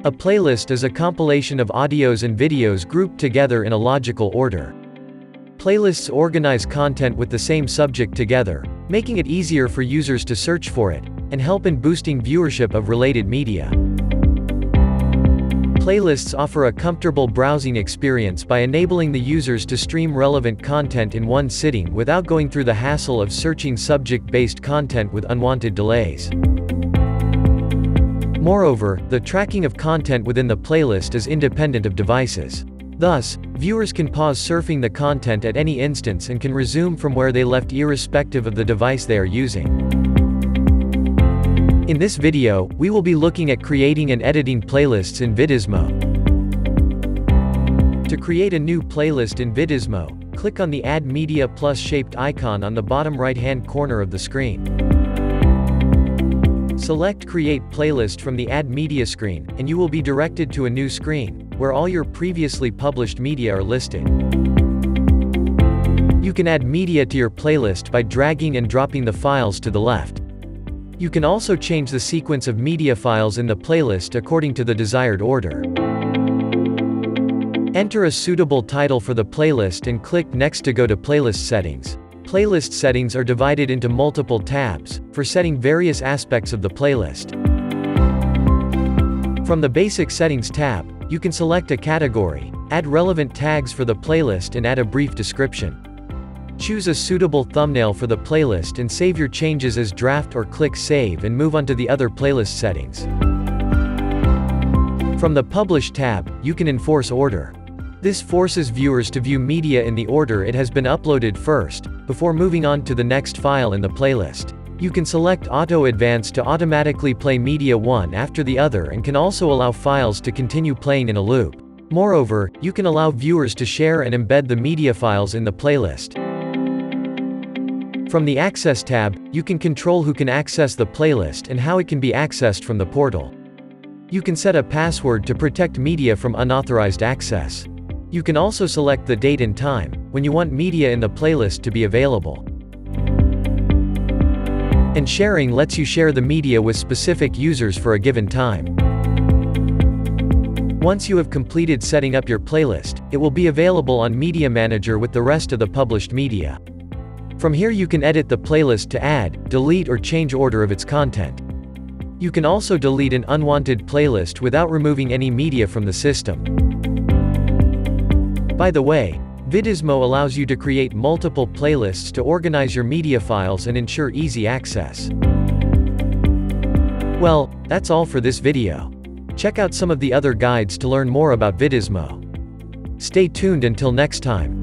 A playlist is a compilation of audios and videos grouped together in a logical order. Playlists organize content with the same subject together, making it easier for users to search for it, and help in boosting viewership of related media. Playlists offer a comfortable browsing experience by enabling the users to stream relevant content in one sitting without going through the hassle of searching subject-based content with unwanted delays. Moreover, the tracking of content within the playlist is independent of devices. Thus, viewers can pause surfing the content at any instance and can resume from where they left irrespective of the device they are using. In this video, we will be looking at creating and editing playlists in VIDIZMO. To create a new playlist in VIDIZMO, click on the Add Media Plus shaped icon on the bottom right-hand corner of the screen. Select Create Playlist from the Add Media screen, and you will be directed to a new screen, where all your previously published media are listed. You can add media to your playlist by dragging and dropping the files to the left. You can also change the sequence of media files in the playlist according to the desired order. Enter a suitable title for the playlist and click Next to go to Playlist Settings. Playlist settings are divided into multiple tabs, for setting various aspects of the playlist. From the Basic Settings tab, you can select a category, add relevant tags for the playlist and add a brief description. Choose a suitable thumbnail for the playlist and save your changes as draft or click Save and move on to the other playlist settings. From the Publish tab, you can enforce order. This forces viewers to view media in the order it has been uploaded first, before moving on to the next file in the playlist. You can select Auto Advance to automatically play media one after the other and can also allow files to continue playing in a loop. Moreover, you can allow viewers to share and embed the media files in the playlist. From the Access tab, you can control who can access the playlist and how it can be accessed from the portal. You can set a password to protect media from unauthorized access. You can also select the date and time, when you want media in the playlist to be available. And sharing lets you share the media with specific users for a given time. Once you have completed setting up your playlist, it will be available on Media Manager with the rest of the published media. From here you can edit the playlist to add, delete or change order of its content. You can also delete an unwanted playlist without removing any media from the system. By the way, VIDIZMO allows you to create multiple playlists to organize your media files and ensure easy access. Well, that's all for this video. Check out some of the other guides to learn more about VIDIZMO. Stay tuned until next time.